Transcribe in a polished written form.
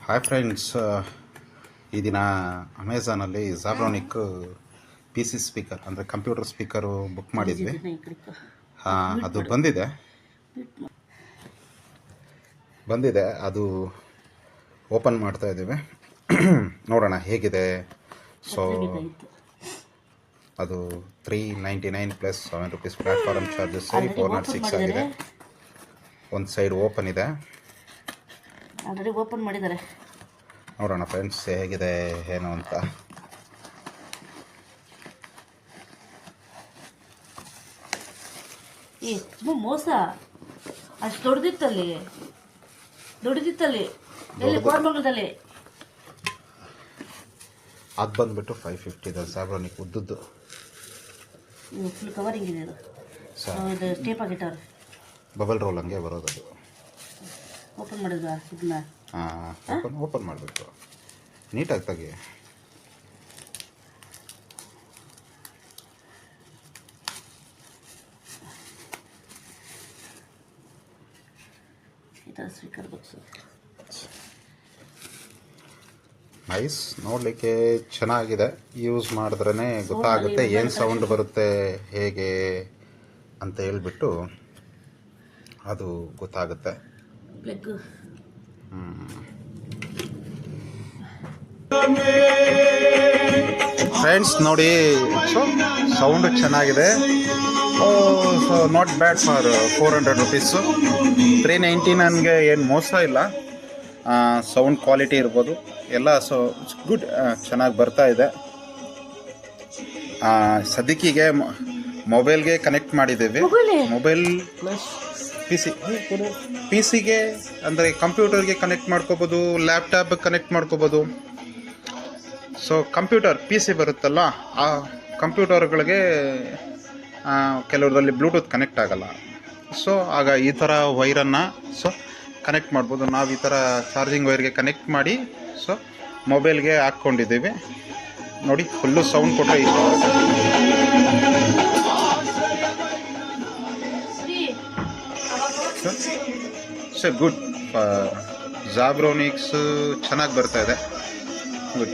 Hi friends, ಈ ದಿನ ಅಮೆಝಾನಲ್ಲಿ ಝಾಬ್ರಾನಿಕ್ P C speaker ಅಂದರೆ ಕಂಪ್ಯೂಟರ್ ಸ್ಪೀಕರು ಬುಕ್ ಮಾಡಿದ್ವಿ. ಅದು ಬಂದಿದೆ ಅದು ಓಪನ್ ಮಾಡ್ತಾ ಇದ್ದೀವಿ. ನೋಡೋಣ ಹೇಗಿದೆ. ಸೊ ಅದು $399 ಪ್ಲಸ್ ₹7 ಪ್ಲ್ಯಾಟ್ಫಾರ್ಮ್ ಚಾರ್ಜಸ್ ಸೇರಿ $406 ಆಗಿದೆ. ಒಂದು ಸೈಡ್ ಓಪನ್ ಇದೆ, ಆಲ್ರೆಡಿ ಓಪನ್ ಮಾಡಿದ್ದಾರೆ. ನೋಡೋಣ ಫ್ರೆಂಡ್ಸ್ ಹೇಗಿದೆ ಏನು ಅಂತ. ಮೋಸ ಅಷ್ಟು ದೊಡ್ಡದಿತ್ತಲ್ಲಿ ಎಲ್ಲಿ ಕೋರಮಂಗಲದಲ್ಲಿ. ಅದು ಬಂದುಬಿಟ್ಟು $550 ಇದೆ. ಝಾಬ್ರಾನಿಕ್ ಉದ್ದದ್ದು ಫುಲ್ ಕವರಿಂಗ್ ಇದೆ. ಇದು ಟೇಪ್ ಆಗಿಟ್ಟವ್ರೆ, ಬಬಲ್ ರೋಲ್ ಹಂಗೆ ಬರೋದು. ಓಪನ್ ಮಾಡಿದ್ವಾ ಇದನ್ನ? ಓಪನ್ ಮಾಡಬೇಕು, ನೀಟಾಗಿ ತೆಗಿ. ಈ ಥರ ಸ್ಪೀಕರ್ ಬಾಕ್ಸು ನೈಸ್, ನೋಡಲಿಕ್ಕೆ ಚೆನ್ನಾಗಿದೆ. ಯೂಸ್ ಮಾಡಿದ್ರೇ ಗೊತ್ತಾಗುತ್ತೆ ಏನು ಸೌಂಡ್ ಬರುತ್ತೆ ಹೇಗೆ ಅಂತ ಹೇಳ್ಬಿಟ್ಟು ಅದು ಗೊತ್ತಾಗುತ್ತೆ. ಫ್ರೆಂಡ್ಸ್ ನೋಡಿ, ಸೌಂಡ್ ಚೆನ್ನಾಗಿದೆ. So not bad for $400. $399ಗೆ ಏನು ಮೋಸ ಇಲ್ಲ. ಸೌಂಡ್ ಕ್ವಾಲಿಟಿ ಇರ್ಬೋದು ಎಲ್ಲ. ಸೊ ಗುಡ್, ಚೆನ್ನಾಗಿ ಬರ್ತಾ ಇದೆ. ಸದ್ಯಕ್ಕಿಗೆ ಮೊಬೈಲ್ಗೆ ಕನೆಕ್ಟ್ ಮಾಡಿದ್ದೇವೆ. ಮೊಬೈಲ್ ಪ್ಲಸ್ ಪಿ ಸಿಗೆ ಅಂದರೆ ಕಂಪ್ಯೂಟರ್ಗೆ ಕನೆಕ್ಟ್ ಮಾಡ್ಕೋಬೋದು, ಲ್ಯಾಪ್ಟಾಪ್ ಕನೆಕ್ಟ್ ಮಾಡ್ಕೋಬೋದು. ಸೊ ಕಂಪ್ಯೂಟರ್ ಪಿ ಸಿ ಬರುತ್ತಲ್ಲ, ಆ ಕಂಪ್ಯೂಟರ್ಗಳಿಗೆ ಕೆಲವರಲ್ಲಿ ಬ್ಲೂಟೂತ್ ಕನೆಕ್ಟ್ ಆಗಲ್ಲ. ಸೊ ಆಗ ಈ ಥರ ವೈರನ್ನು ಕನೆಕ್ಟ್ ಮಾಡ್ಬೋದು. ನಾವು ಈ ಥರ ಚಾರ್ಜಿಂಗ್ ವೈರ್ಗೆ ಕನೆಕ್ಟ್ ಮಾಡಿ ಮೊಬೈಲ್ಗೆ ಹಾಕ್ಕೊಂಡಿದ್ದೀವಿ. ನೋಡಿ, ಫುಲ್ಲು ಸೌಂಡ್ ಕೊಟ್ಟರೆ ಇಷ್ಟ ಗುಡ್. ಝಾಬ್ರಾನಿಕ್ಸ್ ಚೆನ್ನಾಗಿ ಬರ್ತಾ ಇದೆ. ಗುಡ್.